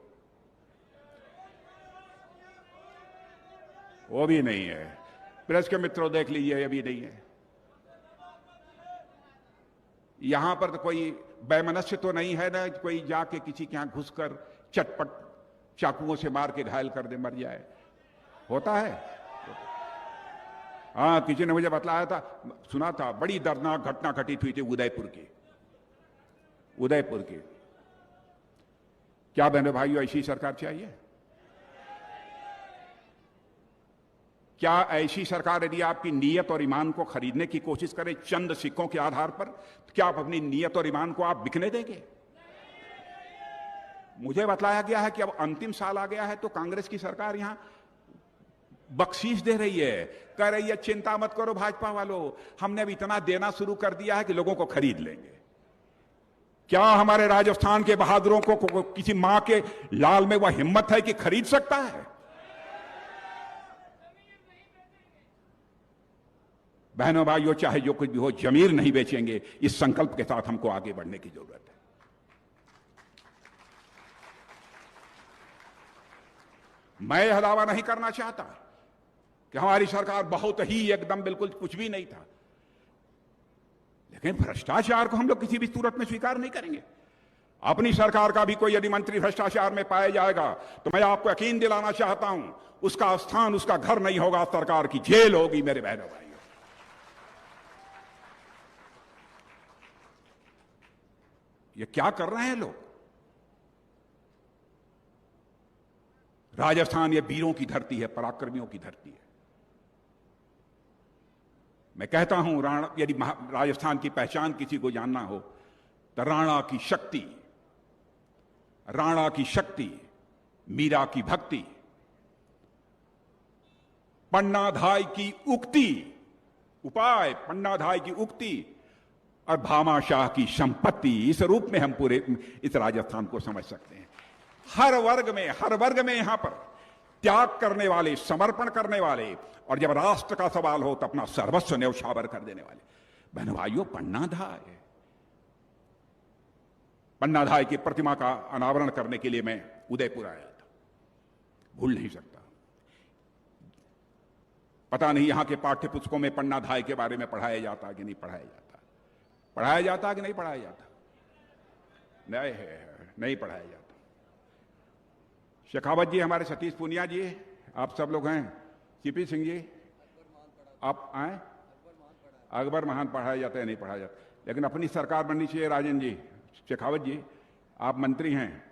वो भी नहीं है। प्रेस के मित्रों देख लीजिए, ये भी नहीं है। यहां पर तो कोई वैमनस्य तो नहीं है ना, कोई जाके किसी के यहां घुसकर चटपट चाकुओं से मार के घायल कर दे, मर जाए। होता है? हाँ, किसी ने मुझे बतलाया था, सुना था, बड़ी दर्दनाक घटना घटित हुई थी उदयपुर की। क्या बहनों भाइयों, ऐसी सरकार चाहिए? क्या ऐसी सरकार यदि आपकी नीयत और ईमान को खरीदने की कोशिश करे चंद सिक्कों के आधार पर, तो क्या आप अपनी नीयत और ईमान को आप बिकने देंगे? मुझे बतलाया गया है कि अब अंतिम साल आ गया है तो कांग्रेस की सरकार यहां बख्शीश दे रही है, कह रही है चिंता मत करो भाजपा वालों, हमने अब इतना देना शुरू कर दिया है कि लोगों को खरीद लेंगे। क्या हमारे राजस्थान के बहादुरों को किसी मां के लाल में वह हिम्मत है कि खरीद सकता है? बहनों भाइयों, चाहे जो कुछ भी हो, जमीर नहीं बेचेंगे। इस संकल्प के साथ हमको आगे बढ़ने की जरूरत है। मैं यह दावा नहीं करना चाहता कि हमारी सरकार बहुत ही एकदम बिल्कुल कुछ भी नहीं था, लेकिन भ्रष्टाचार को हम लोग किसी भी सूरत में स्वीकार नहीं करेंगे। अपनी सरकार का भी कोई यदि मंत्री भ्रष्टाचार में पाया जाएगा तो मैं आपको यकीन दिलाना चाहता हूं, उसका स्थान, उसका घर नहीं होगा, सरकार की जेल होगी। मेरे बहनों भाइयों, ये क्या कर रहे हैं लोग? राजस्थान ये वीरों की धरती है, पराक्रमियों की धरती है। मैं कहता हूं, राणा, यदि राजस्थान की पहचान किसी को जानना हो तो राणा की शक्ति, मीरा की भक्ति, पन्नाधाय की उक्ति और भामाशाह की संपत्ति, इस रूप में हम पूरे इस राजस्थान को समझ सकते हैं। हर वर्ग में यहां पर त्याग करने वाले, समर्पण करने वाले, और जब राष्ट्र का सवाल हो तो अपना सर्वस्व न्यौछावर कर देने वाले। बहनों भाइयों, पन्नाधाय पन्नाधाय की प्रतिमा का अनावरण करने के लिए मैं उदयपुर आया था। भूल नहीं सकता। पता नहीं यहां के पाठ्य पुस्तकों में पन्नाधाय के बारे में पढ़ाया जाता कि नहीं पढ़ाया जाता, पढ़ाया जाता कि नहीं पढ़ाया जाता? नहीं पढ़ाया जाता। शेखावत जी, हमारे सतीश पूनिया जी, आप सब लोग हैं, सीपी सिंह जी, आप आए? अकबर महान पढ़ाया जाता है, नहीं पढ़ाया जाता। लेकिन अपनी सरकार बननी चाहिए। राजन जी, शेखावत जी, आप मंत्री हैं,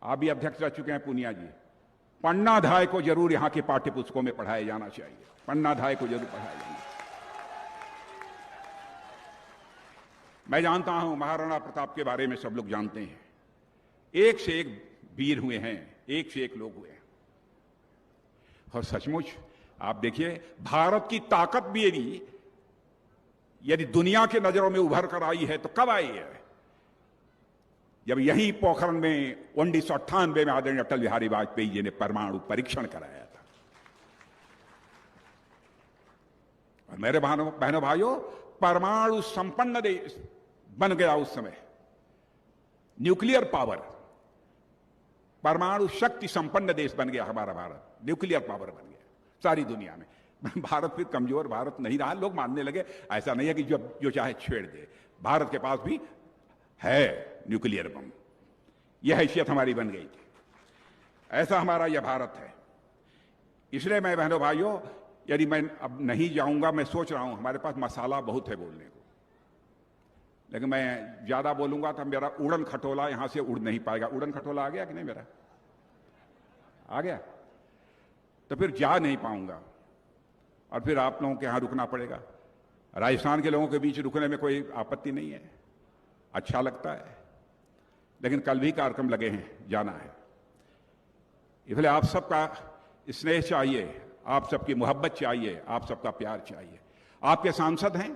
आप भी अध्यक्ष रह चुके हैं। पूनिया जी, पन्नाधाय को जरूर यहां के पाठ्य पुस्तकों में पढ़ाया जाना चाहिए। पन्नाधाय को जरूर पढ़ाया जाना चाहिए। मैं जानता हूं महाराणा प्रताप के बारे में सब लोग जानते हैं। एक से एक वीर हुए हैं, एक से एक लोग हुए हैं। और सचमुच आप देखिए, भारत की ताकत भी यदि दुनिया के नजरों में उभर कर आई है तो कब आई है? जब यही पोखरण में 1998 में आदरणीय अटल बिहारी वाजपेयी जी ने परमाणु परीक्षण कराया था। और मेरे बहनों भाइयों, परमाणु संपन्न देश बन गया उस समय। न्यूक्लियर पावर, परमाणु शक्ति संपन्न देश बन गया हमारा भारत। न्यूक्लियर पावर बन गया सारी दुनिया में। भारत फिर कमजोर भारत नहीं रहा। लोग मानने लगे ऐसा नहीं है कि जो चाहे छेड़ दे, भारत के पास भी है न्यूक्लियर बम। यह हैसियत हमारी बन गई थी। ऐसा हमारा यह भारत है। इसलिए मैं बहनों भाइयों, यदि मैं अब नहीं जाऊंगा, मैं सोच रहा हूं, हमारे पास मसाला बहुत है बोलने को, लेकिन मैं ज्यादा बोलूंगा तो मेरा उड़न खटोला यहां से उड़ नहीं पाएगा। उड़न खटोला आ गया कि नहीं? मेरा आ गया तो फिर जा नहीं पाऊंगा और फिर आप लोगों के यहां रुकना पड़ेगा। राजस्थान के लोगों के बीच रुकने में कोई आपत्ति नहीं है, अच्छा लगता है। लेकिन कल भी कार्यक्रम लगे हैं, जाना है। इसलिए आप सबका स्नेह चाहिए, आप सबकी मोहब्बत चाहिए, आप सबका प्यार चाहिए। आपके सांसद हैं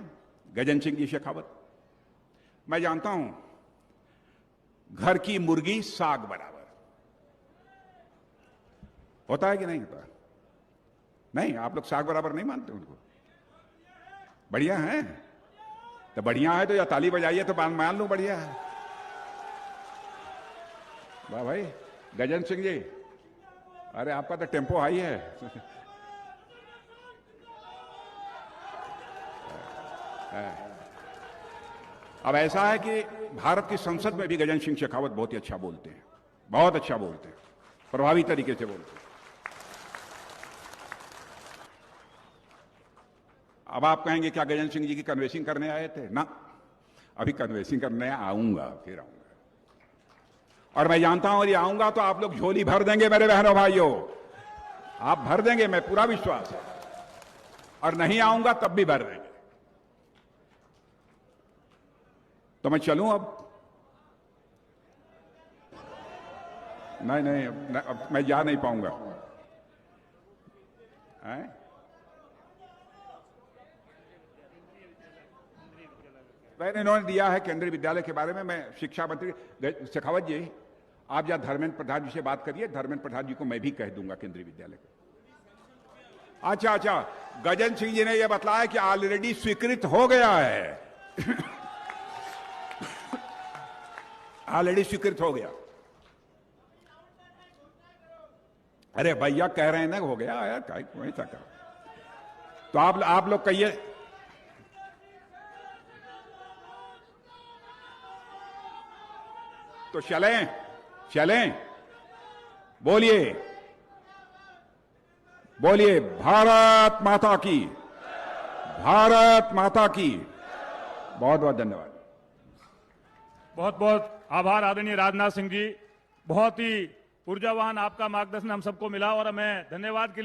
गजन सिंह जी शेखावत। मैं जानता हूं घर की मुर्गी साग बराबर होता है कि नहीं होता? नहीं, आप लोग साग बराबर नहीं मानते उनको? बढ़िया है तो बढ़िया है, तो या ताली बजाइए तो मान लो बढ़िया है। वाह भाई गजन सिंह जी, अरे आपका तो टेम्पो हाई है। अब ऐसा है कि भारत की संसद में भी गजन सिंह शेखावत बहुत ही अच्छा बोलते हैं, बहुत अच्छा बोलते हैं, प्रभावी तरीके से बोलते हैं। अब आप कहेंगे क्या गजन सिंह जी की कन्वेंसिंग करने आए थे? ना, अभी कन्वेंसिंग करने आऊंगा, फिर आऊंगा। और मैं जानता हूं यदि आऊंगा तो आप लोग झोली भर देंगे मेरे बहनों भाइयों, आप भर देंगे, मैं पूरा विश्वास है। और नहीं आऊंगा तब भी भर देंगे। तो मैं चलूं अब? नहीं, अब मैं जा नहीं पाऊंगा। मैंने इन्होंने दिया है केंद्रीय विद्यालय के बारे में। मैं शिक्षा मंत्री शेखावत जी, आप या धर्मेंद्र प्रधान जी से बात करिए, धर्मेंद्र प्रधान जी को मैं भी कह दूंगा केंद्रीय विद्यालय को। अच्छा, गजन सिंह जी ने यह बतलाया कि ऑलरेडी स्वीकृत हो गया है। ऑलरेडी स्वीकृत हो गया। अरे भैया कह रहे हैं ना हो गया यार, क्या ऐसा कर। तो आप लोग कहिए। तो चलें, बोलिए भारत माता की, भारत माता की। बहुत बहुत धन्यवाद। बहुत बहुत आभार आदरणीय राजनाथ सिंह जी। बहुत ही ऊर्जावान आपका मार्गदर्शन हम सबको मिला और मैं धन्यवाद के लिए